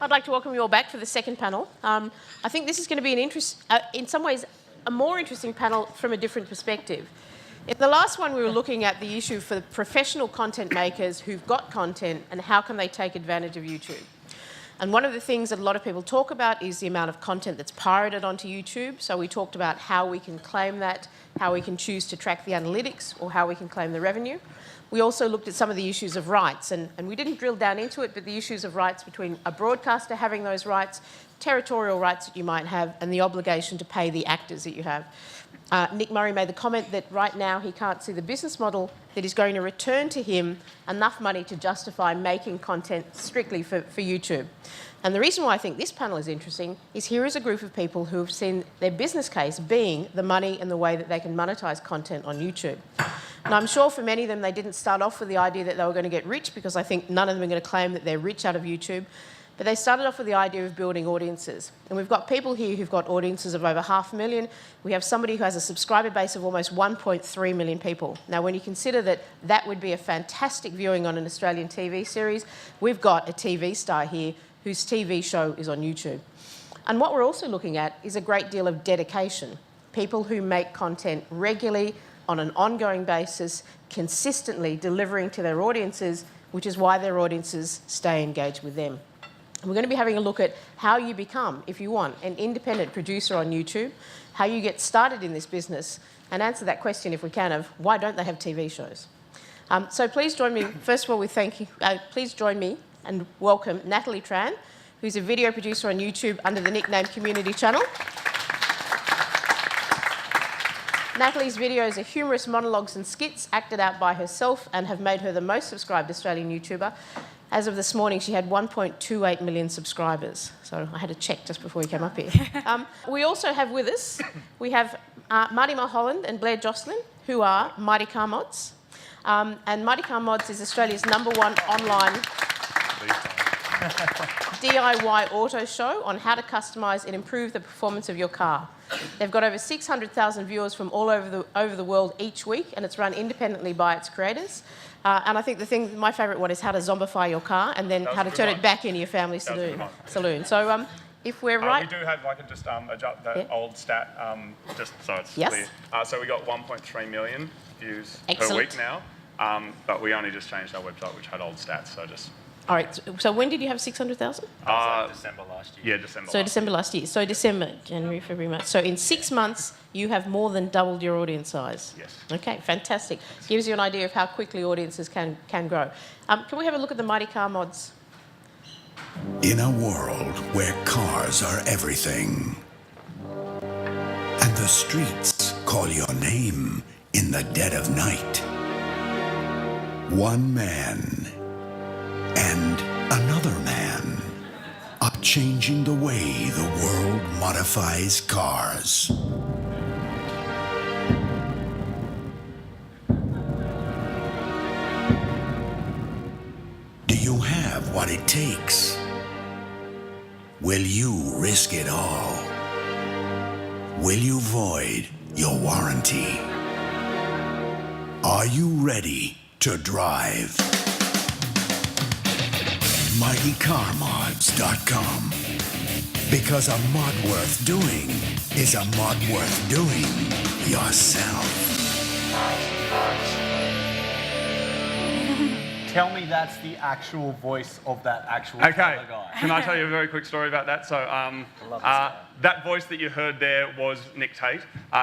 I'd like to welcome you all back for the second panel. I think this is going to be in some ways, a more interesting panel from a different perspective. In the last one, we were looking at the issue for professional content makers who've got content and how can they take advantage of YouTube. And one of the things that a lot of people talk about is the amount of content that's pirated onto YouTube. So we talked about how we can claim that, how we can choose to track the analytics, or how we can claim the revenue. We also looked at some of the issues of rights, and we didn't drill down into it, but the issues of rights between a broadcaster having those rights, territorial rights that you might have, and the obligation to pay the actors that you have. Nick Murray made the comment that right now he can't see the business model that is going to return to him enough money to justify making content strictly for YouTube. And the reason why I think this panel is interesting is here is a group of people who have seen their business case being the money and the way that they can monetize content on YouTube. And I'm sure for many of them, they didn't start off with the idea that they were going to get rich, because I think none of them are going to claim that they're rich out of YouTube. But they started off with the idea of building audiences. And we've got people here who've got audiences of over 500,000. We have somebody who has a subscriber base of almost 1.3 million people. Now, when you consider that that would be a fantastic viewing on an Australian TV series, we've got a TV star here whose TV show is on YouTube. And what we're also looking at is a great deal of dedication. People who make content regularly, on an ongoing basis, consistently delivering to their audiences, which is why their audiences stay engaged with them. And we're going to be having a look at how you become, if you want, an independent producer on YouTube, how you get started in this business, and answer that question, if we can, of why don't they have TV shows? So please join me, first of all, with thank you. Please join me and welcome Natalie Tran, who's a video producer on YouTube under the nickname Community Channel. Natalie's videos are humorous monologues and skits acted out by herself and have made her the most subscribed Australian YouTuber. As of this morning, she had 1.28 million subscribers. So I had to check just before we came up here. We also have with us, we have Marty Mulholland and Blair Jocelyn, who are Mighty Car Mods. And Mighty Car Mods is Australia's #1 online DIY auto show on how to customise and improve the performance of your car. They've got over 600,000 viewers from all over the world each week, and it's run independently by its creators. And I think my favourite one is how to zombify your car and then how to turn it back into your family saloon. So if we're right... We do have, I can just adjust that old stat, just so it's clear. So we got 1.3 million views per week now, but we only just changed our website, which had old stats, so just... All right, so when did you have 600,000? December last year. Yeah, December. So December last year. So December, January, February, March. So in 6 months, you have more than doubled your audience size. Yes. Okay, fantastic. Gives you an idea of how quickly audiences can grow. Can we have a look at the Mighty Car Mods? In a world where cars are everything, and the streets call your name in the dead of night, one man and another man are changing the way the world modifies cars. Do you have what it takes? Will you risk it all? Will you void your warranty? Are you ready to drive? MightyCarMods.com. Because a mod worth doing is a mod worth doing yourself. Tell me that's the actual voice of that actual Okay, guy. can I tell you a very quick story about that? So that voice that you heard there was Nick Tate.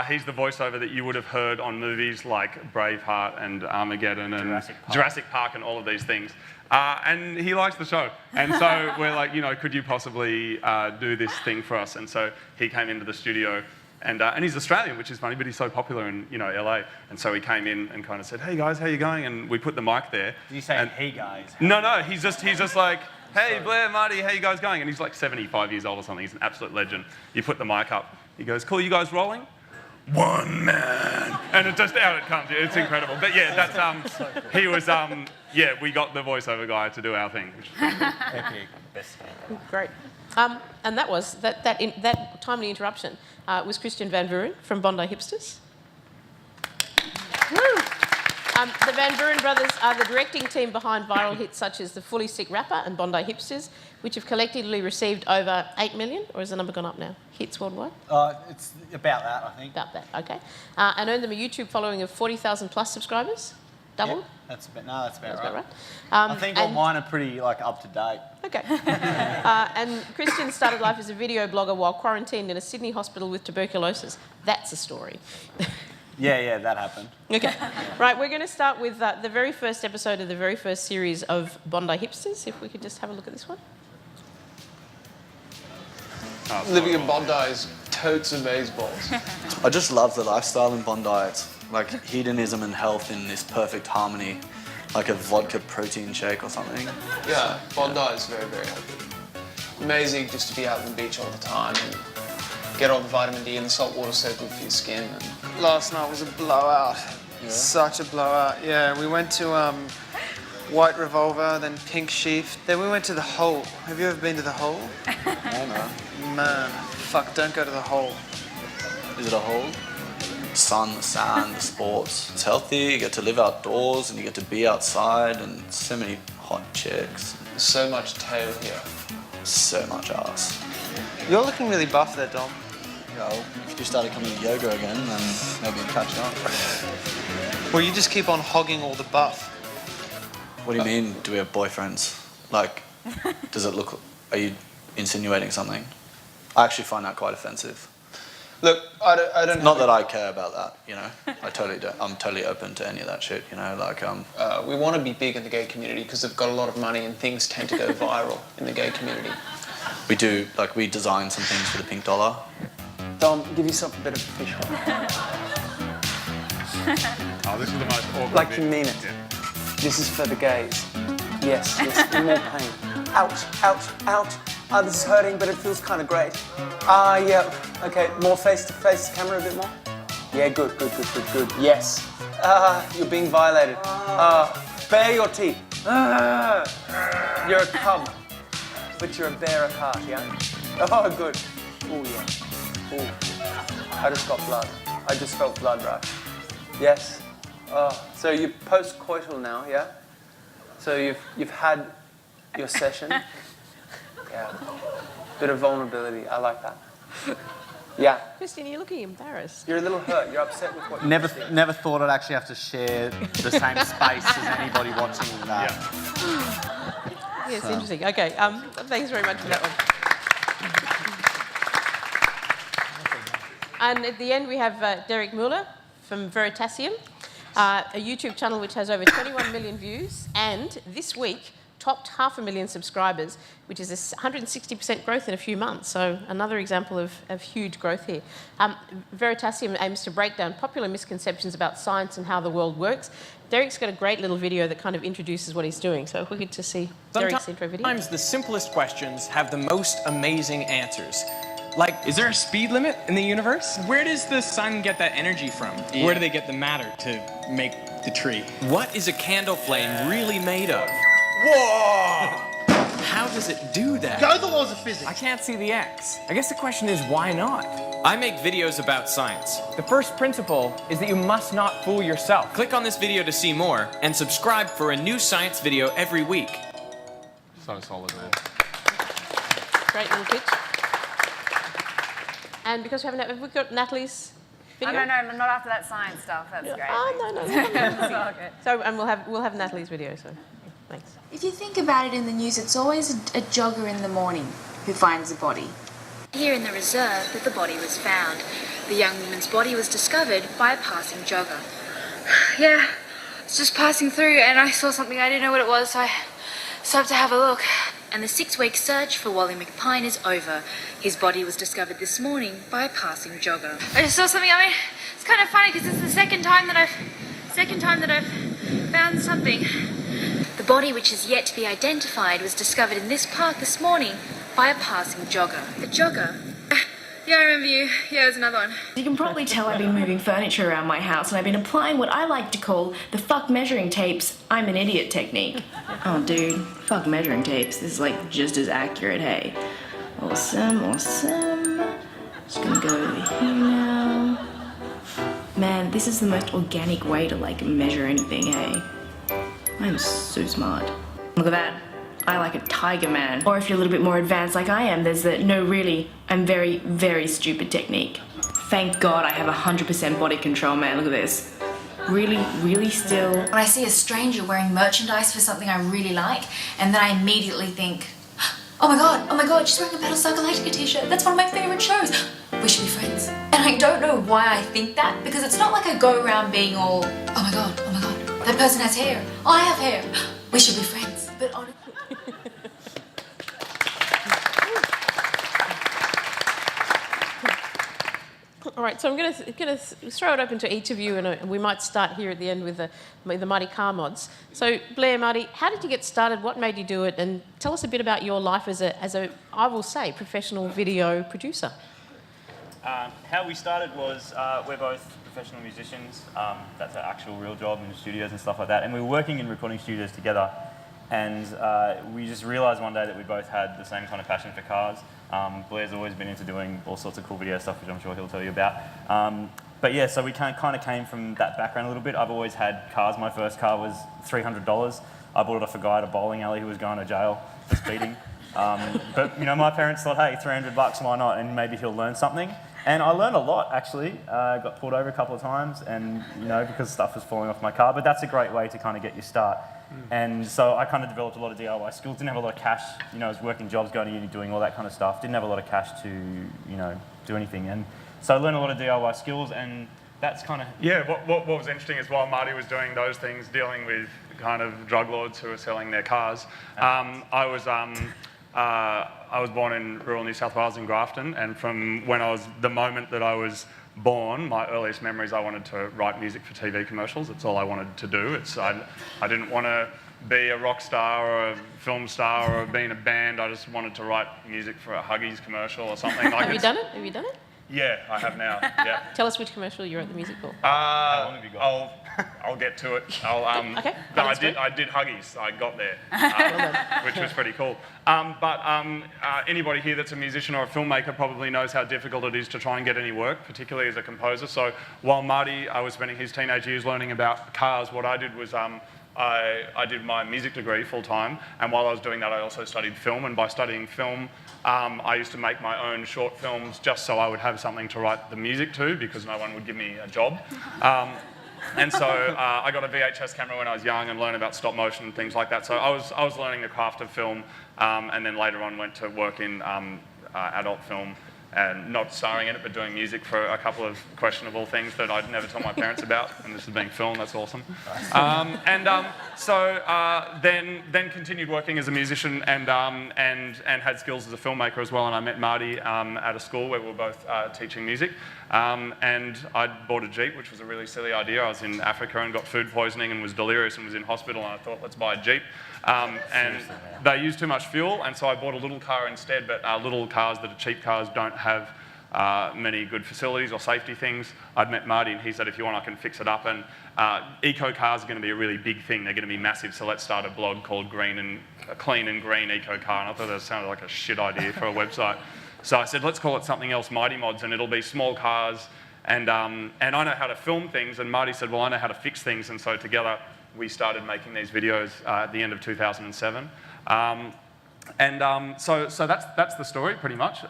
He's the voiceover that you would have heard on movies like Braveheart and Armageddon and Jurassic Park and all of these things. And he likes the show. And so we're like, could you possibly do this thing for us? And so he came into the studio. And he's Australian, which is funny, but he's so popular in LA. And so he came in and kind of said, "Hey guys, how you going?" And we put the mic there. Did you say, "Hey guys"? No, he's just like, "Hey Blair, Marty, how you guys going?" And he's like 75 years old or something. He's an absolute legend. You put the mic up. He goes, "Cool, you guys rolling?" "One man." And it just out it comes. It's incredible. But yeah, that's he was we got the voiceover guy to do our thing. Which is Epic. Best. Great. And that was that timely interruption was Christiaan van Vuuren from Bondi Hipsters. Woo. The Van Vuuren brothers are the directing team behind viral hits such as The Fully Sick Rapper and Bondi Hipsters, which have collectively received over 8 million, or has the number gone up now? Hits worldwide? It's about that, I think. About that, okay. And earned them a YouTube following of 40,000 plus subscribers. Doubled? Yeah, that's about That's right. about right. I think all mine are pretty up to date. Okay. And Christiaan started life as a video blogger while quarantined in a Sydney hospital with tuberculosis. That's a story. Yeah, that happened. Okay. Right, we're going to start with the very first episode of the very first series of Bondi Hipsters. If we could just have a look at this one. Living in Bondi is totes amazeballs. I just love the lifestyle in Bondi. It's like hedonism and health in this perfect harmony, like a vodka protein shake or something. Yeah, Bondi is very, very healthy. Amazing just to be out on the beach all the time and get all the vitamin D and the salt water so good for your skin. And last night was a blowout. Yeah. Such a blowout. Yeah, we went to White Revolver, then Pink Sheaf. Then we went to the Hole. Have you ever been to the Hole? No. Man, fuck, don't go to the Hole. Is it a hole? Sun, the sand, the sports. It's healthy, you get to live outdoors and you get to be outside and so many hot chicks. So much tail here. So much ass. You're looking really buff there, Dom. Yeah, well, if you started coming to yoga again, then maybe you'd catch up. Well, you just keep on hogging all the buff. What do you mean, do we have boyfriends? Like, does it look... Are you insinuating something? I actually find that quite offensive. Look, I don't. Not that I care about that, you know. I totally don't. I'm totally open to any of that shit, you know. Like we want to be big in the gay community because they've got a lot of money and things tend to go viral in the gay community. We do, like, we design some things for the Pink Dollar. Dom, give yourself a bit of a fish one. Oh, this is the most awkward Like bit. you mean it. Yeah. This is for the gays. Yes, more pain. Ouch, ouch, ouch. This is hurting, but it feels kind of great. Yeah. Okay, more face-to-face camera a bit more. Yeah, good. Yes. You're being violated. Bare your teeth. You're a cub, but you're a bear at heart, yeah? Oh, good. Oh, yeah. Oh, I just got blood. I just felt blood rush. Yes. So you're post-coital now, yeah? So you've had your session. Yeah. Bit of vulnerability. I like that. Yeah. Christiaan, you're looking embarrassed. You're a little hurt. You're upset with what you Never thought I'd actually have to share the same space as anybody watching that. Yeah, it's interesting. Okay, thanks very much for that one. And at the end, we have Derek Muller from Veritasium, a YouTube channel which has over 21 million views, and this week topped 500,000 subscribers, which is a 160% growth in a few months. So another example of huge growth here. Veritasium aims to break down popular misconceptions about science and how the world works. Derek's got a great little video that kind of introduces what he's doing. So if we get to see Derek's intro video. Sometimes the simplest questions have the most amazing answers. Like, is there a speed limit in the universe? Where does the sun get that energy from? Yeah. Where do they get the matter to make the tree? What is a candle flame really made of? Whoa! How does it do that? Go the laws of physics. I can't see the X. I guess the question is, why not? I make videos about science. The first principle is that you must not fool yourself. Click on this video to see more, and subscribe for a new science video every week. So solid, man. Great little pitch. And because have we got Natalie's video? Oh, no, not after that science stuff. That's great. Oh, no. It's all good. So, and we'll have Natalie's video, so thanks. If you think about it in the news, it's always a jogger in the morning who finds a body. Here in the reserve that the body was found. The young woman's body was discovered by a passing jogger. Yeah, I was just passing through and I saw something. I didn't know what it was, so I stopped to have a look. And the 6-week search for Wally McPine is over. His body was discovered this morning by a passing jogger. I just saw something. I mean, it's kind of funny because it's the second time that I've found something. The body, which is yet to be identified, was discovered in this park this morning by a passing jogger. The jogger? Yeah, I remember you. Yeah, it was another one. You can probably tell I've been moving furniture around my house and I've been applying what I like to call the fuck measuring tapes, I'm an idiot technique. Oh dude, fuck measuring tapes. This is like just as accurate, hey. Awesome. Just gonna go over here now. Man, this is the most organic way to, like, measure anything, hey? I'm so smart. Look at that. I like a tiger man. Or if you're a little bit more advanced like I am, there's the no really, I'm very, very stupid technique. Thank God I have 100% body control, man. Look at this. Really, really still. When I see a stranger wearing merchandise for something I really like, and then I immediately think, oh my god, she's wearing a Battlestar Galactica t-shirt. That's one of my favourite shows. We should be friends. And I don't know why I think that, because it's not like I go around being all, oh my god, that person has hair. I have hair. We should be friends. But honestly... All right, so I'm going to throw it open to each of you, and we might start here at the end with the Marty car mods. So, Blair, Marty, how did you get started? What made you do it? And tell us a bit about your life as a I will say, professional video producer. How we started was we're both professional musicians. That's our actual real job in the studios and stuff like that. And we were working in recording studios together. And we just realised one day that we both had the same kind of passion for cars. Blair's always been into doing all sorts of cool video stuff, which I'm sure he'll tell you about. But yeah, so we kind of came from that background a little bit. I've always had cars. My first car was $300. I bought it off a guy at a bowling alley who was going to jail for speeding. But you know, my parents thought, hey, $300, why not? And maybe he'll learn something. And I learned a lot, actually. Got pulled over a couple of times, and you know, because stuff was falling off my car. But that's a great way to kind of get your start. And so I kind of developed a lot of DIY skills. Didn't have a lot of cash. You know, I was working jobs, going to uni, doing all that kind of stuff. Didn't have a lot of cash to, you know, do anything. And so I learned a lot of DIY skills, and that's kind of... Yeah, what was interesting is while Marty was doing those things, dealing with kind of drug lords who were selling their cars, I was born in rural New South Wales in Grafton, and from the moment that I was born, my earliest memories, I wanted to write music for TV commercials. It's all I wanted to do. I didn't want to be a rock star or a film star or be in a band. I just wanted to write music for a Huggies commercial or something. Like Have you done it? Have you done it? Yeah, I have now. Yeah. Tell us which commercial you wrote the music for. How long have you got? I'll get to it. Okay. No, I did Huggies. I got there, which was pretty cool. Anybody here that's a musician or a filmmaker probably knows how difficult it is to try and get any work, particularly as a composer. So while Marty was spending his teenage years learning about cars, what I did was I did my music degree full time, and while I was doing that, I also studied film. And by studying film, I used to make my own short films just so I would have something to write the music to, because no one would give me a job. And so I got a VHS camera when I was young and learned about stop motion and things like that. So I was learning the craft of film, and then later on went to work in adult film, and not starring in it, but doing music for a couple of questionable things that I'd never tell my parents about. And this is being filmed, that's awesome. Then continued working as a musician and had skills as a filmmaker as well. And I met Marty at a school where we were both teaching music. And I bought a Jeep, which was a really silly idea. I was in Africa and got food poisoning and was delirious and was in hospital, and I thought, let's buy a Jeep. And they use too much fuel, and so I bought a little car instead, but little cars that are cheap cars don't have many good facilities or safety things. I'd met Marty, and he said, if you want, I can fix it up. And eco cars are going to be a really big thing. They're going to be massive, so let's start a blog called Clean and Green Eco Car. And I thought that sounded like a shit idea for a website. So I said, let's call it something else, Mighty Mods, and it'll be small cars. And I know how to film things, and Marty said, well, I know how to fix things. And so together, we started making these videos at the end of 2007. So that's the story, pretty much.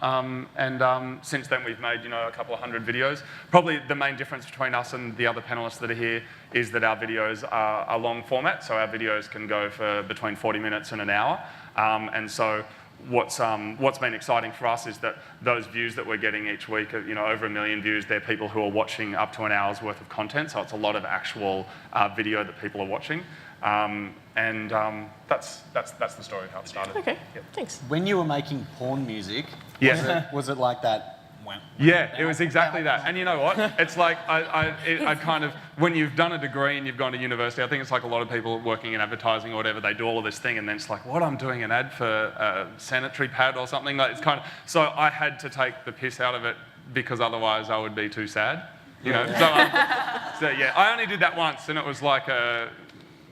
Since then, we've made, a couple of hundred videos. Probably the main difference between us and the other panelists that are here is that our videos are long format. So our videos can go for between 40 minutes and an hour. And so what's been exciting for us is that those views that we're getting each week, over 1 million views, they're people who are watching up to an hour's worth of content. So it's a lot of actual video that people are watching. That's the story of how it started. Okay, yep. Thanks. When you were making porn music, was it like that? Yeah, it was exactly that. And you know what? It's like, I kind of, when you've done a degree and you've gone to university, I think it's like a lot of people working in advertising or whatever, they do all of this thing and then it's like, what, I'm doing an ad for a sanitary pad or something? Like, it's kind of, so I had to take the piss out of it because otherwise I would be too sad, you know? So yeah, I only did that once and it was like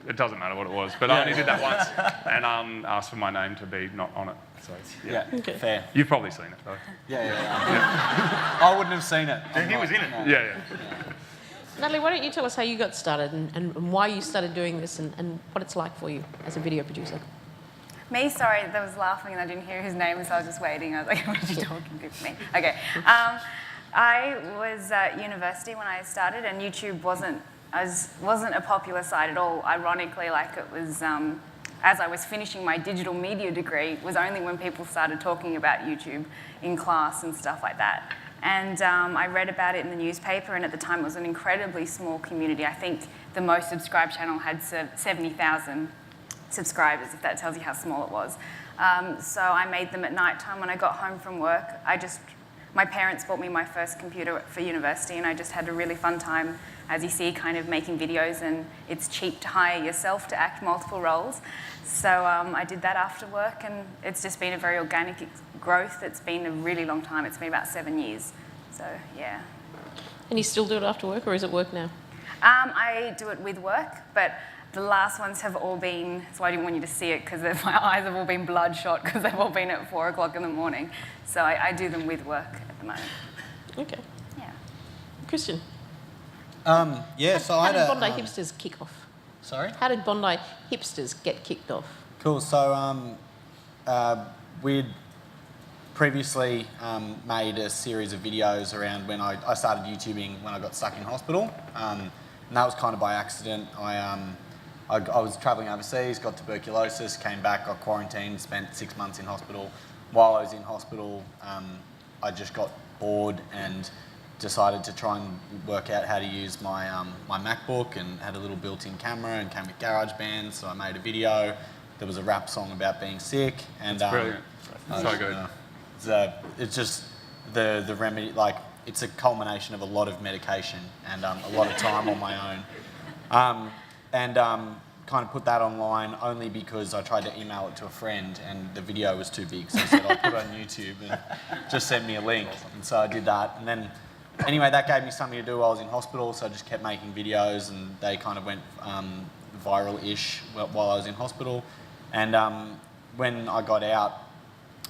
it doesn't matter what it was, but I only did that once and asked for my name to be not on it. So, yeah. Okay. Fair. You've probably seen it, though. Yeah. I wouldn't have seen it. He was in it. Yeah. Natalie, why don't you tell us how you got started and why you started doing this and what it's like for you as a video producer? Me? Sorry, there was laughing and I didn't hear his name, so I was just waiting. I was like, what are you talking to me? Okay. I was at university when I started, and YouTube wasn't a popular site at all. Ironically, like it was, as I was finishing my digital media degree, was only when people started talking about YouTube in class and stuff like that. And I read about it in the newspaper, and at the time it was an incredibly small community. I think the most subscribed channel had 70,000 subscribers, if that tells you how small it was. So I made them at night time when I got home from work. My parents bought me my first computer for university, and I just had a really fun time, as you see, kind of making videos, and it's cheap to hire yourself to act multiple roles. So I did that after work, and it's just been a very organic growth. It's been a really long time. It's been about 7 years. So, yeah. And you still do it after work, or is it work now? I do it with work, but the last ones have all been, so I didn't want you to see it because my eyes have all been bloodshot because they've all been at 4 o'clock in the morning. So I do them with work at the moment. Okay. Yeah. Christiaan? Yeah, so I had How did Bondi Hipsters kick off? Sorry? How did Bondi Hipsters get kicked off? Cool. So we'd previously made a series of videos around when I started YouTubing when I got stuck in hospital. And that was kind of by accident. I was travelling overseas, got tuberculosis, came back, got quarantined, spent 6 months in hospital. While I was in hospital, I just got bored and decided to try and work out how to use my my MacBook, and had a little built-in camera and came with GarageBand, so I made a video. There was a rap song about being sick, and That's brilliant. So good. It's just the remedy, like it's a culmination of a lot of medication and a lot of time on my own, and kind of put that online only because I tried to email it to a friend and the video was too big, so I said I'll put it on YouTube and just send me a link, and so I did that, and then anyway that gave me something to do while I was in hospital, so I just kept making videos, and they kind of went viral-ish while I was in hospital, and when I got out,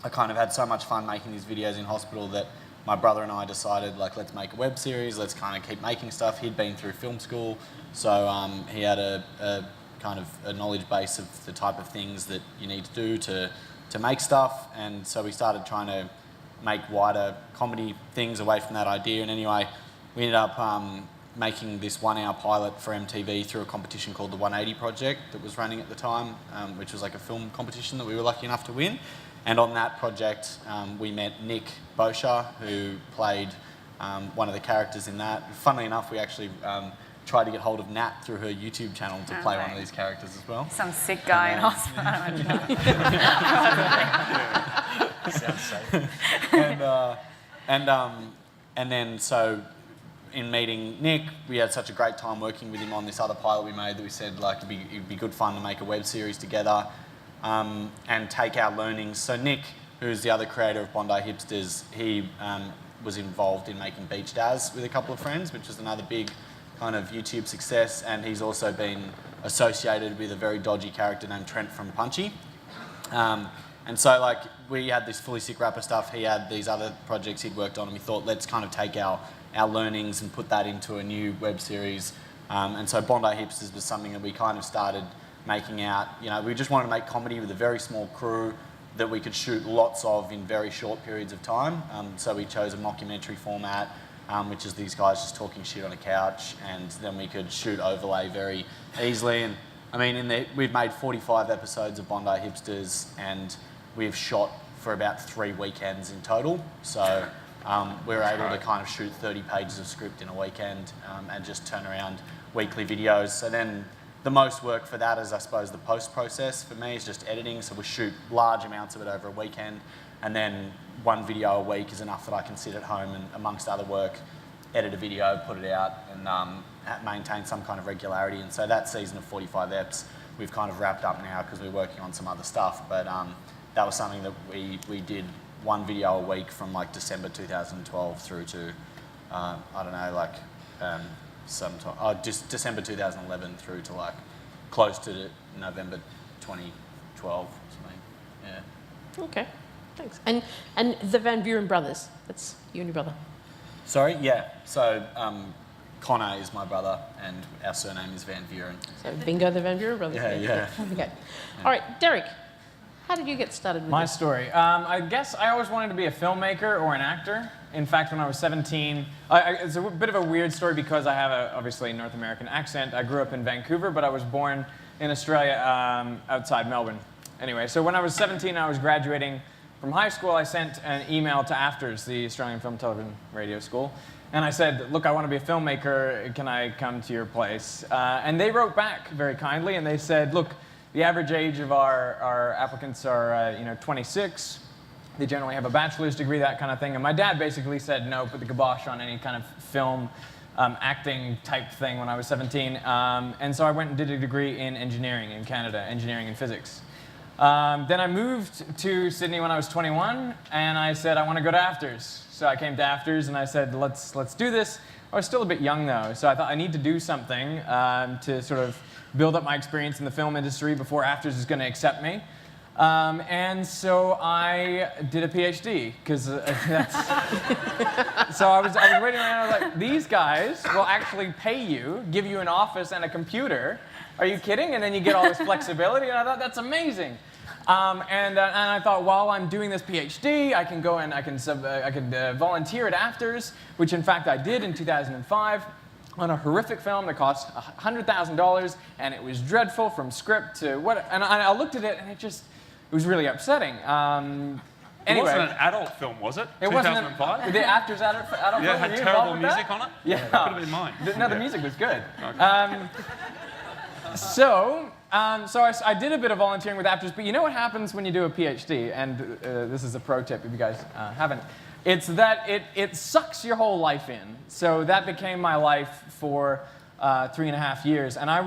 I kind of had so much fun making these videos in hospital that my brother and I decided, like, let's make a web series, let's kind of keep making stuff. He'd been through film school, so he had a kind of a knowledge base of the type of things that you need to do to make stuff, and so we started trying to make wider comedy things away from that idea, and anyway, we ended up making this 1-hour pilot for MTV through a competition called the 180 Project that was running at the time, which was like a film competition that we were lucky enough to win. And on that project, we met Nick Bosha, who played one of the characters in that. Funnily enough, we actually tried to get hold of Nat through her YouTube channel to play one of these characters as well. Some sick guy in hospital. Sounds safe. And then so in meeting Nick, we had such a great time working with him on this other pilot we made that we said, like, it'd be good fun to make a web series together. And take our learnings. So Nick, who's the other creator of Bondi Hipsters, he was involved in making Beach Daz with a couple of friends, which is another big kind of YouTube success, and he's also been associated with a very dodgy character named Trent from Punchy. And so, like, we had this Fully Sick Rapper stuff, he had these other projects he'd worked on, and we thought, let's kind of take our learnings and put that into a new web series. And so Bondi Hipsters was something that we kind of started making out, you know, we just wanted to make comedy with a very small crew that we could shoot lots of in very short periods of time. So we chose a mockumentary format, which is these guys just talking shit on a couch, and then we could shoot overlay very easily. And I mean, we've made 45 episodes of Bondi Hipsters, and we've shot for about 3 weekends in total. So we were able to kind of shoot 30 pages of script in a weekend and just turn around weekly videos. So then the most work for that is, I suppose, the post process for me is just editing. So we shoot large amounts of it over a weekend, and then 1 video a week is enough that I can sit at home and, amongst other work, edit a video, put it out, and maintain some kind of regularity. And so that season of 45 eps, we've kind of wrapped up now because we're working on some other stuff. But that was something that we did 1 video a week from like December 2012 through to, I don't know, like just December 2011 through to like close to November 2012 or something. Yeah. Okay, thanks. And the Van Vuuren brothers, that's you and your brother. Sorry, yeah. So Connor is my brother, and our surname is Van Vuuren. So bingo, the Van Vuuren brothers. Yeah. Okay. All right, Derek, how did you get started with My this? story. I guess I always wanted to be a filmmaker or an actor. In fact, when I was 17, it's a bit of a weird story because I have obviously a North American accent. I grew up in Vancouver, but I was born in Australia outside Melbourne. Anyway, so when I was 17, I was graduating from high school. I sent an email to AFTRS, the Australian Film, Television, Radio School, and I said, look, I want to be a filmmaker. Can I come to your place? And they wrote back very kindly, and they said, look, the average age of our applicants are 26. They generally have a bachelor's degree, that kind of thing. And my dad basically said no, put the kibosh on any kind of film acting type thing when I was 17. And so I went and did a degree in engineering in Canada, engineering and physics. Then I moved to Sydney when I was 21, and I said, I want to go to AFTRS. So I came to AFTRS and I said, let's do this. I was still a bit young though, so I thought I need to do something to sort of build up my experience in the film industry before AFTRS is going to accept me. And so I did a PhD, because that's... So I was waiting around, I was like, these guys will actually pay you, give you an office and a computer. Are you kidding? And then you get all this flexibility, and I thought, that's amazing. And I thought, while I'm doing this PhD, I can go and I can volunteer at AFTRS, which in fact I did in 2005. On a horrific film that cost $100,000, and it was dreadful from script to what. And I looked at it, and it was really upsetting. Anyway, it wasn't an adult film, was it? It 2005? wasn't. The actors adult film. Yeah, it had terrible music on it. Yeah, that could have been mine. No, the music was good. Okay. So I did a bit of volunteering with AFTRS, but you know what happens when you do a PhD? And this is a pro tip if you guys haven't. It's that it sucks your whole life in. So that became my life for 3.5 years. And I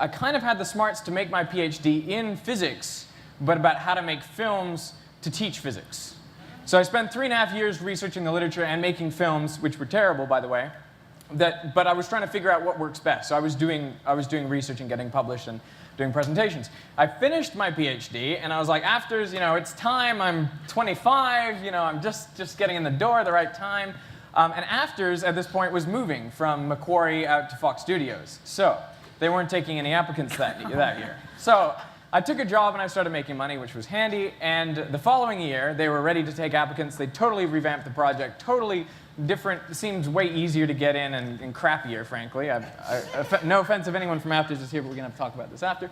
kind of had the smarts to make my PhD in physics, but about how to make films to teach physics. So I spent 3.5 years researching the literature and making films, which were terrible, by the way. But I was trying to figure out what works best. So I was doing research and getting published and doing presentations. I finished my PhD, and I was like, AFTRS, it's time. I'm 25. I'm just getting in the door at the right time. And AFTRS at this point was moving from Macquarie out to Fox Studios. So they weren't taking any applicants that year. So I took a job and I started making money, which was handy. And the following year, they were ready to take applicants. They totally revamped the project, totally different. It seems way easier to get in and crappier, frankly. No offense if anyone from AFTRS is here, but we're going to have to talk about this after.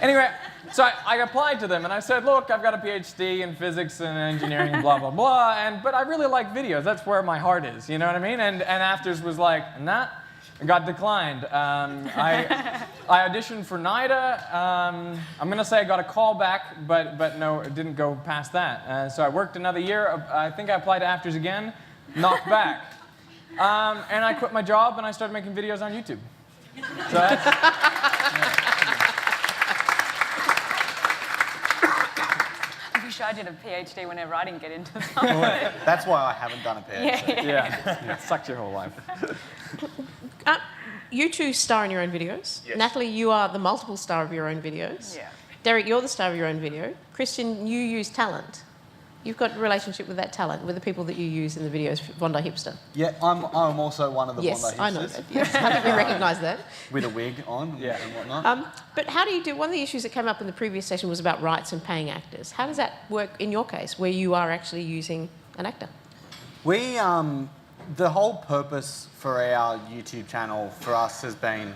Anyway, so I applied to them and I said, look, I've got a PhD in physics and engineering and blah, blah, blah, but I really like videos. That's where my heart is, you know what I mean? And AFTRS was like, nah. Got declined. I auditioned for NIDA. I'm going to say I got a call back, but no, it didn't go past that. So I worked another year. I think I applied to AFTRS again, knocked back. And I quit my job and I started making videos on YouTube. So that's... I wish I did a PhD whenever I didn't get into something. That's why I haven't done a PhD. Yeah. It sucked your whole life. You two star in your own videos. Yes. Natalie, you are the multiple star of your own videos. Yeah. Derek, you're the star of your own video. Christiaan, you use talent. You've got a relationship with that talent, with the people that you use in the videos for Bondi Hipster. Yeah, I'm also one of the Bondi Hipsters. Yes, I know that. Yes, I think we recognise that. With a wig on and whatnot. But how do you do... One of the issues that came up in the previous session was about rights and paying actors. How does that work in your case, where you are actually using an actor? We, the whole purpose for our YouTube channel for us has been,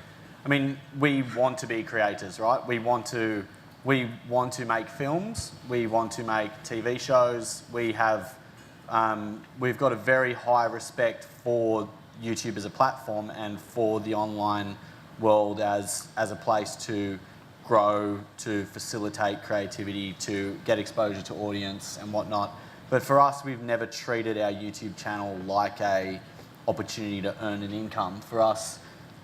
we want to be creators, right? We want to make films. We want to make TV shows. We've got a very high respect for YouTube as a platform and for the online world as a place to grow, to facilitate creativity, to get exposure to audience and whatnot. But for us, we've never treated our YouTube channel like a opportunity to earn an income. For us,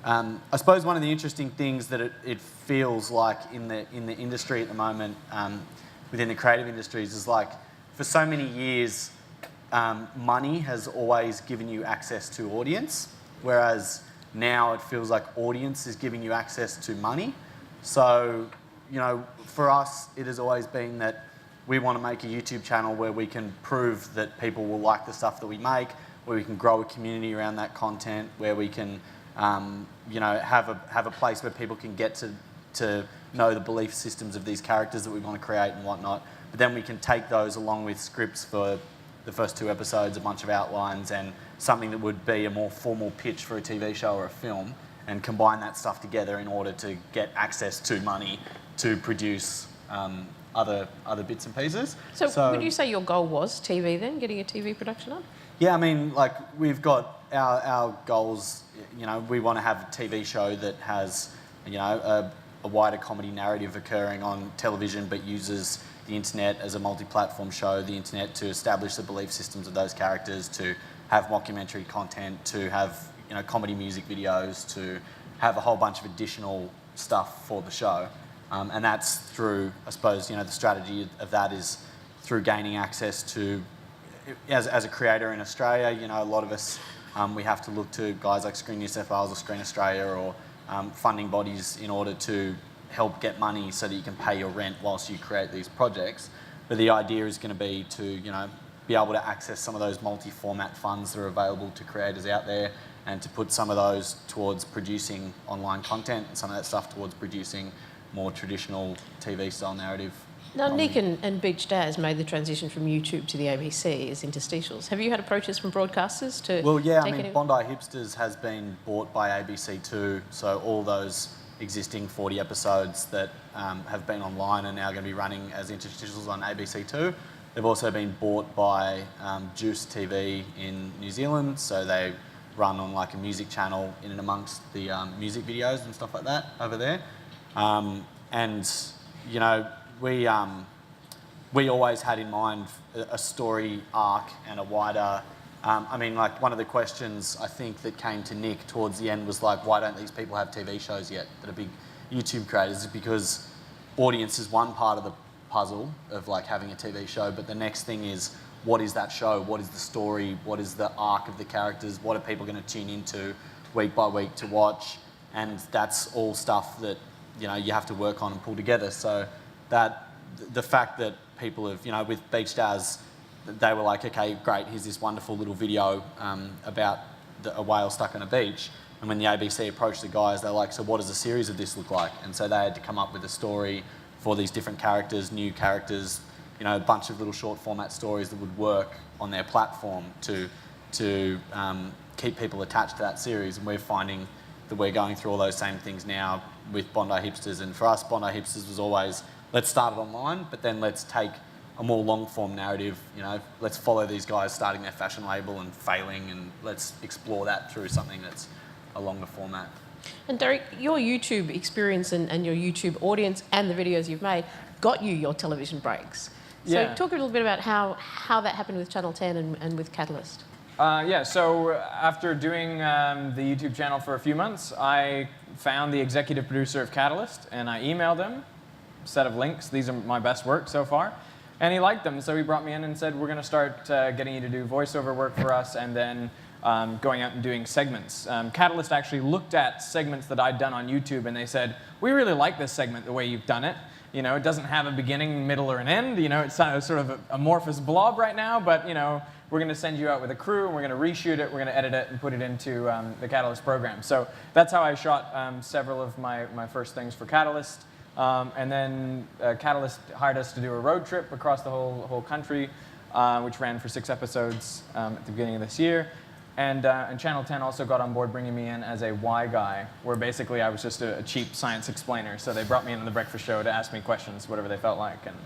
I suppose one of the interesting things that it feels like in the industry at the moment, within the creative industries, is like for so many years, money has always given you access to audience, whereas now it feels like audience is giving you access to money. So, for us, it has always been that we want to make a YouTube channel where we can prove that people will like the stuff that we make. where we can grow a community around that content, where we can, you know, have a place where people can get to know the belief systems of these characters that we want to create and whatnot. But then we can take those along with scripts for the first 2 episodes, a bunch of outlines, and something that would be a more formal pitch for a TV show or a film, and combine that stuff together in order to get access to money to produce other bits and pieces. So would you say your goal was TV then, getting a TV production up? Yeah, I mean, like, we've got our goals. You know, we want to have a TV show that has, you know, a wider comedy narrative occurring on television, but uses the internet as a multi-platform show, the internet to establish the belief systems of those characters, to have mockumentary content, to have, you know, comedy music videos, to have a whole bunch of additional stuff for the show. And that's through, I suppose, you know, the strategy of that is through gaining access to, as a creator in Australia, you know, a lot of us, we have to look to guys like Screen New South Wales or Screen Australia or funding bodies in order to help get money so that you can pay your rent whilst you create these projects. But the idea is going to be to, you know, be able to access some of those multi-format funds that are available to creators out there, and to put some of those towards producing online content and some of that stuff towards producing more traditional TV style narrative. Now, Nick and Beach Daz made the transition from YouTube to the ABC as interstitials. Have you had approaches from broadcasters to Well, yeah, I take mean, Bondi Hipsters has been bought by ABC too, so all those existing 40 episodes that have been online are now going to be running as interstitials on ABC too. They've also been bought by Juice TV in New Zealand, so they run on like a music channel in and amongst the music videos and stuff like that over there. And, you know, we always had in mind a story arc and a wider, I mean, like, one of the questions I think that came to Nick towards the end was like, why don't these people have TV shows yet that are big YouTube creators? Is because audience is one part of the puzzle of like having a TV show, but the next thing is, what is that show? What is the story? What is the arc of the characters? What are people going to tune into week by week to watch? And that's all stuff that, you know, you have to work on and pull together. So that the fact that people have, you know, with Beach Daz, they were like, okay, great, here's this wonderful little video about a whale stuck on a beach. And when the ABC approached the guys, they're like, so what does a series of this look like? And so they had to come up with a story for these different characters, new characters, you know, a bunch of little short format stories that would work on their platform to keep people attached to that series. And we're finding that we're going through all those same things now with Bondi Hipsters. And for us, Bondi Hipsters was always, let's start it online, but then let's take a more long form narrative, you know, let's follow these guys starting their fashion label and failing, and let's explore that through something that's a longer format. And Derek, your YouTube experience and your YouTube audience and the videos you've made got you your television breaks. So Yeah. talk a little bit about how that happened with Channel 10 and with Catalyst. Yeah, so after doing the YouTube channel for a few months, I found the executive producer of Catalyst, and I emailed him a set of links. These are my best work so far. And he liked them, so he brought me in and said, we're going to start getting you to do voiceover work for us, and then going out and doing segments. Catalyst actually looked at segments that I'd done on YouTube, and they said, we really like this segment the way you've done it. You know, it doesn't have a beginning, middle, or an end. You know, it's sort of an amorphous blob right now, but, you know, we're going to send you out with a crew, and we're going to reshoot it, we're going to edit it, and put it into the Catalyst program. So that's how I shot several of my first things for Catalyst. And then Catalyst hired us to do a road trip across the whole country, which ran for 6 episodes at the beginning of this year. And Channel 10 also got on board bringing me in as a why guy, where basically I was just a cheap science explainer. So they brought me in on the breakfast show to ask me questions, whatever they felt like, and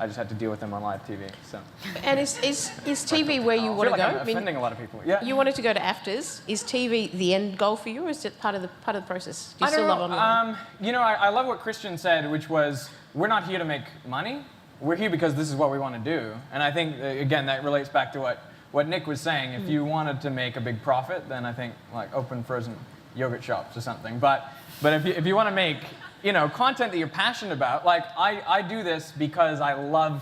I just had to deal with them on live TV. So. And is TV where you want to go? I'm offending a lot of people. Yeah. You wanted to go to AFTRS. Is TV the end goal for you, or is it part of the process? Do you still love online? You know, I love what Christiaan said, which was, we're not here to make money. We're here because this is what we want to do. And I think, again, that relates back to what Nick was saying. If you wanted to make a big profit, then I think like open frozen yogurt shops or something. But if you want to make, you know, content that you're passionate about, like I do this because I love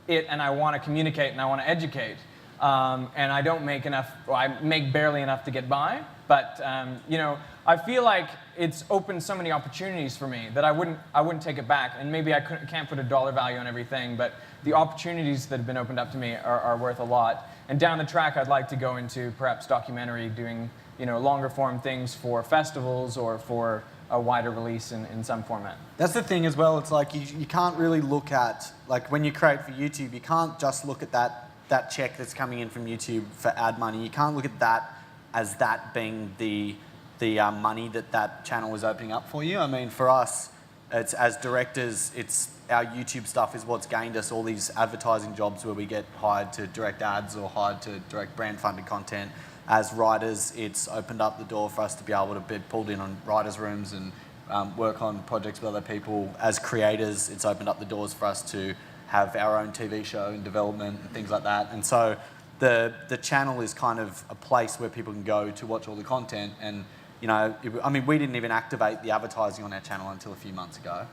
it and I want to communicate and I want to educate. And I don't make enough, well, I make barely enough to get by. But you know, I feel like it's opened so many opportunities for me that I wouldn't take it back. And maybe I can't put a dollar value on everything, but the opportunities that have been opened up to me are worth a lot. And down the track, I'd like to go into perhaps documentary, doing longer form things for festivals or for a wider release in some format. That's the thing as well. It's like you can't really look at, like when you create for YouTube, you can't just look at that check that's coming in from YouTube for ad money. You can't look at that as that being the money that channel is opening up for you. I mean, for us, it's as directors, it's our YouTube stuff is what's gained us all these advertising jobs where we get hired to direct ads or hired to direct brand-funded content. As writers, it's opened up the door for us to be able to be pulled in on writers' rooms and work on projects with other people. As creators, it's opened up the doors for us to have our own TV show and development and things like that. And so the channel is kind of a place where people can go to watch all the content. And we didn't even activate the advertising on our channel until a few months ago.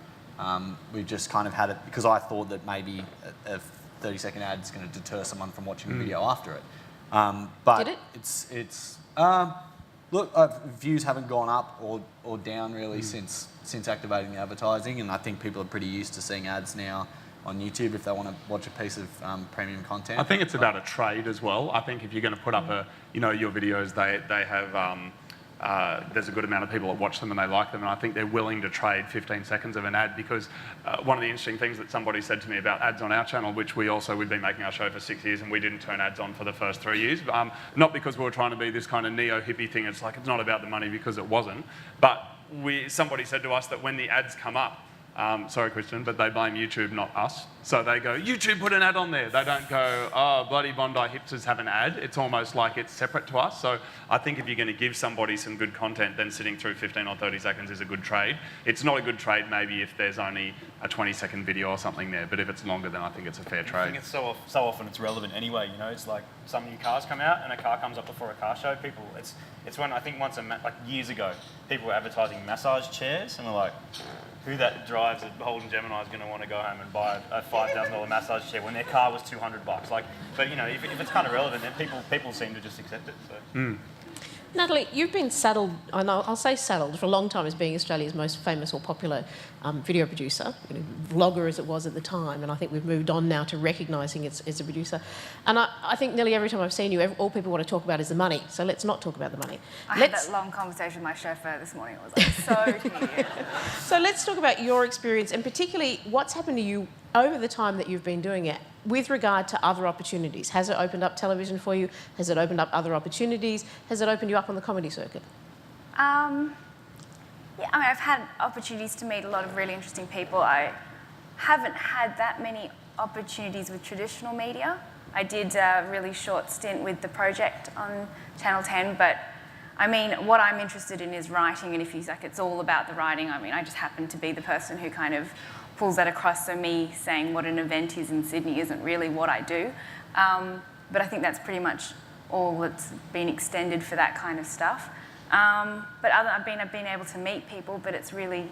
We just kind of had it because I thought that maybe a 30-second ad is going to deter someone from watching the video after it. But Did it? It's views haven't gone up or down really since activating the advertising, and I think people are pretty used to seeing ads now on YouTube if they want to watch a piece of premium content. I think it's about a trade as well. I think if you're going to put up your videos, they have there's a good amount of people that watch them and they like them, and I think they're willing to trade 15 seconds of an ad because one of the interesting things that somebody said to me about ads on our channel, which we'd been making our show for 6 years and we didn't turn ads on for the first 3 years, not because we were trying to be this kind of neo-hippie thing, it's not about the money because it wasn't, but somebody said to us that when the ads come up, sorry Christian, but they blame YouTube, not us. So they go, YouTube put an ad on there. They don't go, oh, bloody Bondi hipsters have an ad. It's almost like it's separate to us. So I think if you're going to give somebody some good content, then sitting through 15 or 30 seconds is a good trade. It's not a good trade maybe if there's only a 20-second video or something there, but if it's longer, then I think it's a fair trade. I think it's so often it's relevant anyway. It's like some new cars come out and a car comes up before a car show. People, it's when I think years ago, people were advertising massage chairs, and we're like, who that drives a Holden Gemini is going to want to go home and buy a $5,000 massage chair when their car was $200. But if it's kind of relevant, then people seem to just accept it. So. Natalie, you've been saddled, and I'll say saddled, for a long time as being Australia's most famous or popular video producer, vlogger as it was at the time, and I think we've moved on now to recognising it as a producer. And I think nearly every time I've seen you, all people want to talk about is the money, so let's not talk about the money. I had that long conversation with my chauffeur this morning. It was so tedious. So let's talk about your experience, and particularly what's happened to you over the time that you've been doing it with regard to other opportunities. Has it opened up television for you? Has it opened up other opportunities? Has it opened you up on the comedy circuit? I've had opportunities to meet a lot of really interesting people. I haven't had that many opportunities with traditional media. I did a really short stint with The Project on Channel 10, but what I'm interested in is writing, and if he's like, it's all about the writing, I just happen to be the person who kind of pulls that across, so me saying what an event is in Sydney isn't really what I do. But I think that's pretty much all that's been extended for that kind of stuff. But I've been able to meet people, but it's really,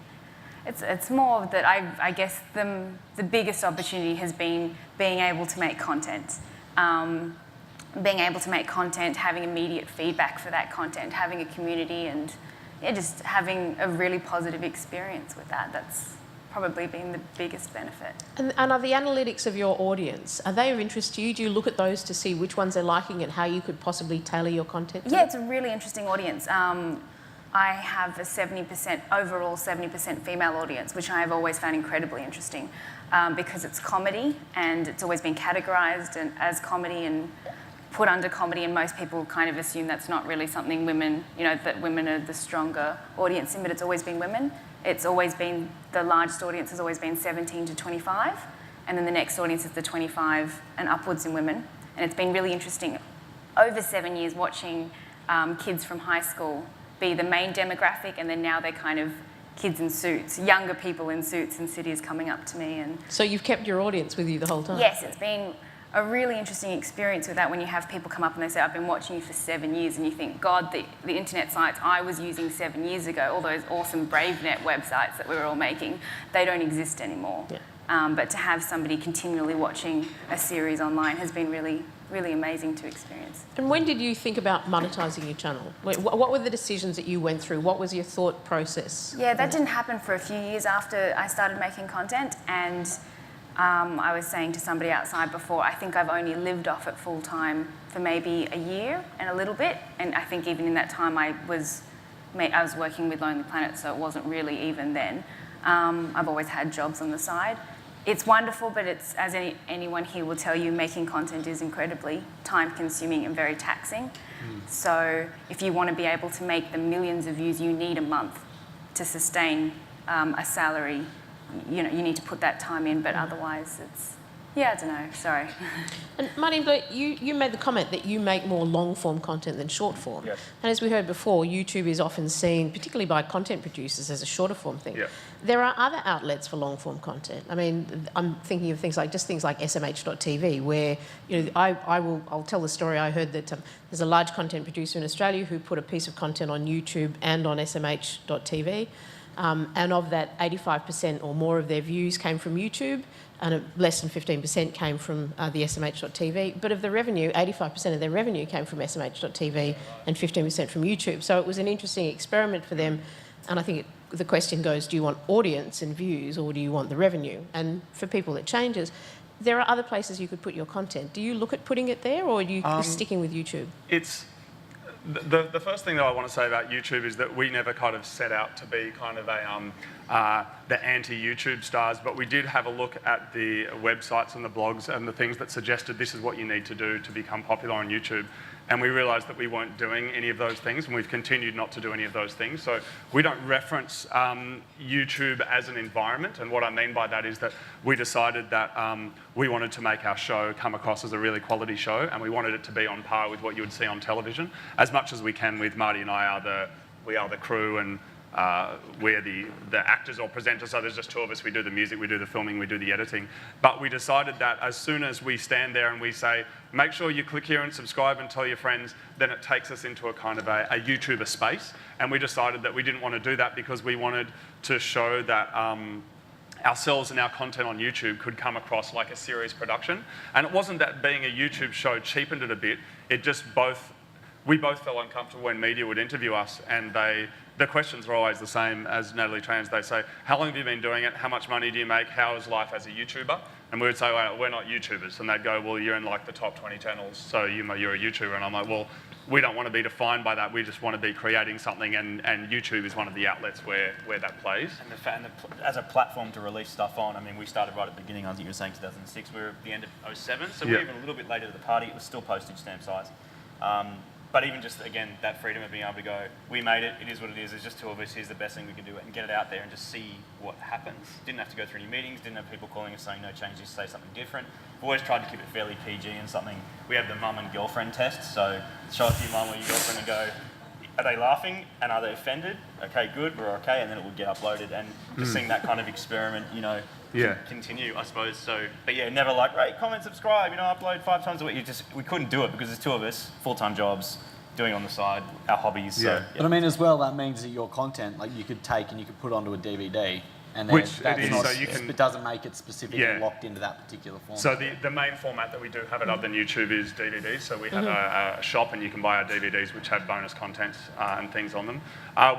it's more that I guess the biggest opportunity has been being able to make content. Being able to make content, having immediate feedback for that content, having a community, and just having a really positive experience with that. That's probably been the biggest benefit. And are the analytics of your audience, are they of interest to you? Do you look at those to see which ones they're liking and how you could possibly tailor your content to Yeah, them? it's a really interesting audience. I have a 70% female audience, which I have always found incredibly interesting because it's comedy and it's always been categorised as comedy and put under comedy, and most people kind of assume that's not really something women, that women are the stronger audience in, but it's always been women. It's always been, the largest audience has always been 17 to 25, and then the next audience is the 25 and upwards in women. And it's been really interesting over 7 years watching kids from high school be the main demographic, and then now they're kind of kids in suits, younger people in suits in cities coming up to me. And so you've kept your audience with you the whole time? Yes, it's been a really interesting experience with that when you have people come up and they say, I've been watching you for 7 years, and you think, God, the internet sites I was using 7 years ago, all those awesome BraveNet websites that we were all making, they don't exist anymore. Yeah. But to have somebody continually watching a series online has been really, really amazing to experience. And when did you think about monetising your channel? What were the decisions that you went through? What was your thought process? Yeah, that didn't happen for a few years after I started making content, and I was saying to somebody outside before, I think I've only lived off it full time for maybe a year and a little bit, and I think even in that time I was working with Lonely Planet, so it wasn't really even then. I've always had jobs on the side. It's wonderful, but it's, as anyone here will tell you, making content is incredibly time-consuming and very taxing. So if you want to be able to make the millions of views you need a month to sustain a salary, you need to put that time in, but otherwise it's, I don't know, sorry. And Marty and Blair, you made the comment that you make more long-form content than short-form. Yes. And as we heard before, YouTube is often seen, particularly by content producers, as a shorter-form thing. Yep. There are other outlets for long-form content. I mean, I'm thinking of things like SMH.tv, where I'll tell the story. I heard that there's a large content producer in Australia who put a piece of content on YouTube and on SMH.tv, and of that, 85% or more of their views came from YouTube, and less than 15% came from the SMH.tv. But of the revenue, 85% of their revenue came from SMH.tv and 15% from YouTube. So it was an interesting experiment for them. And I think the question goes, do you want audience and views, or do you want the revenue? And for people, it changes. There are other places you could put your content. Do you look at putting it there, or are you sticking with YouTube? It's the first thing that I want to say about YouTube is that we never kind of set out to be kind of the anti-YouTube stars, but we did have a look at the websites and the blogs and the things that suggested this is what you need to do to become popular on YouTube. And we realised that we weren't doing any of those things, and we've continued not to do any of those things. So we don't reference YouTube as an environment, and what I mean by that is that we decided that we wanted to make our show come across as a really quality show, and we wanted it to be on par with what you would see on television, as much as we can with Marty and I we are the crew, and we're the actors or presenters, so there's just two of us. We do the music, we do the filming, we do the editing. But we decided that as soon as we stand there and we say, make sure you click here and subscribe and tell your friends, then it takes us into a kind of a YouTuber space. And we decided that we didn't want to do that because we wanted to show that ourselves and our content on YouTube could come across like a serious production. And it wasn't that being a YouTube show cheapened it a bit, it just we both felt uncomfortable when media would interview us, and the questions were always the same as Natalie Tran's. They say, how long have you been doing it? How much money do you make? How is life as a YouTuber? And we would say, well, we're not YouTubers. And they'd go, well, you're in like the top 20 channels, so you're a YouTuber. And I'm like, well, we don't want to be defined by that. We just want to be creating something, and YouTube is one of the outlets where that plays. And as a platform to release stuff on, I mean, we started right at the beginning. I think you were saying 2006. We were at the end of 2007, so we're even a little bit later to the party. It was still postage stamp size. But even just, again, that freedom of being able to go, we made it, it is what it is, there's just two of us, here's the best thing we can do, and get it out there and just see what happens. Didn't have to go through any meetings, didn't have people calling us saying, no, change this, say something different. We've always tried to keep it fairly PG and something. We have the mum and girlfriend test, so show it to your mum or your girlfriend and go, are they laughing and are they offended? Okay, good, we're okay, and then it would get uploaded. And just seeing that kind of experiment, continue, I suppose. So, but yeah, never like, rate, comment, subscribe, upload 5 times a week. We couldn't do it because there's two of us, full-time jobs, doing on the side, our hobbies. So, yeah. But I mean, as well, that means that your content, like you could take and you could put onto a DVD, and then it doesn't make it specifically locked into that particular format. So the main format that we do have it up on YouTube is DVDs. So we have a shop, and you can buy our DVDs, which have bonus content and things on them.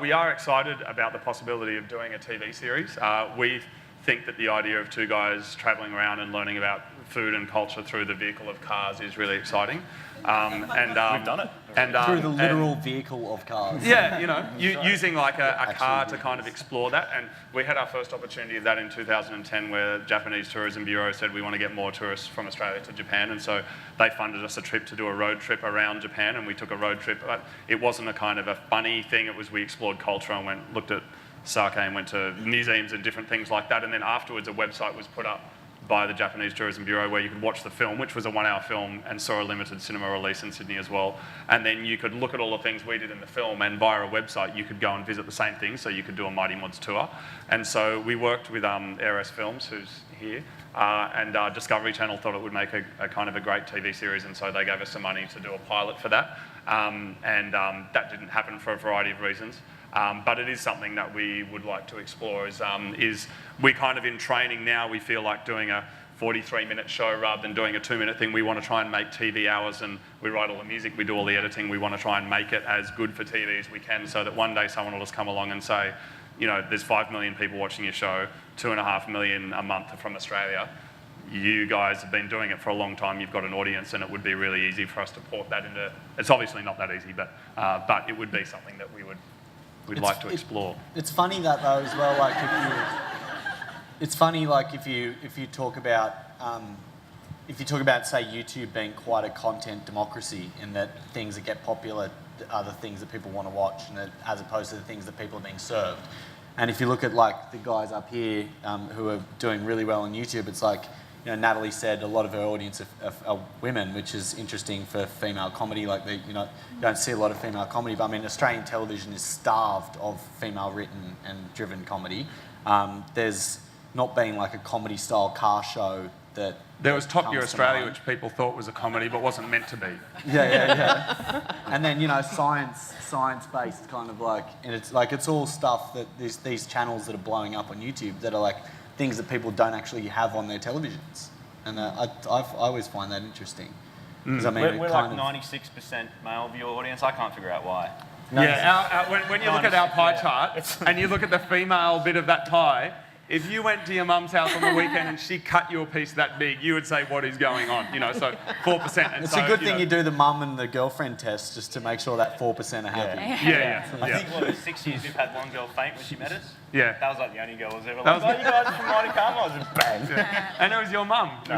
We are excited about the possibility of doing a TV series. We think that the idea of two guys travelling around and learning about food and culture through the vehicle of cars is really exciting. We've done it. Through the literal vehicle of cars. Yeah, using like a car to kind of explore that. And we had our first opportunity of that in 2010, where the Japanese Tourism Bureau said we want to get more tourists from Australia to Japan. And so they funded us a trip to do a road trip around Japan, and we took a road trip. But it wasn't a kind of a funny thing. It was we explored culture and looked at sake and went to museums and different things like that. And then afterwards, a website was put up by the Japanese Tourism Bureau where you could watch the film, which was a 1-hour film, and saw a limited cinema release in Sydney as well. And then you could look at all the things we did in the film, and via a website you could go and visit the same things, so you could do a Mighty Mods tour. And so we worked with ARS Films, who's here, and Discovery Channel thought it would make a kind of a great TV series, and so they gave us some money to do a pilot for that. That didn't happen for a variety of reasons. But it is something that we would like to explore. Is we kind of in training now, we feel like doing a 43-minute show rather than doing a 2-minute thing. We want to try and make TV hours, and we write all the music, we do all the editing. We want to try and make it as good for TV as we can, so that one day someone will just come along and say, there's 5 million people watching your show, 2.5 million a month are from Australia. you guys have been doing it for a long time, you've got an audience, and it would be really easy for us to port that into, it's obviously not that easy, but it would be something that we'd like to explore. It's funny that though as well, like it's funny like if you talk about say YouTube being quite a content democracy in that things that get popular are the things that people want to watch, and that, as opposed to the things that people are being served. And if you look at like the guys up here who are doing really well on YouTube, it's like, you know, Natalie said a lot of her audience are women, which is interesting for female comedy. Like, you don't see a lot of female comedy, but I mean, Australian television is starved of female written and driven comedy. There's not been like a comedy style car show that there was Top Gear Australia, which people thought was a comedy but wasn't meant to be. Yeah. And then, you know, science-based kind of like, and it's all stuff that these channels that are blowing up on YouTube that are like things that people don't actually have on their televisions, and I always find that interesting. Mm. I mean, we're like 96% male viewer audience. I can't figure out why. Yeah, when you look at our pie chart and you look at the female bit of that pie, if you went to your mum's house on the weekend and she cut you a piece that big, you would say, what is going on? You know, so 4%. And it's a good thing you do the mum and the girlfriend test just to make sure that 4% are happy. Yeah. I think, what, 6 years we've had one girl faint when she met us? Yeah. That was like the only girl was ever like, oh, you guys are from Monte Carlo? I was just bang. Yeah. And it was your mum. No,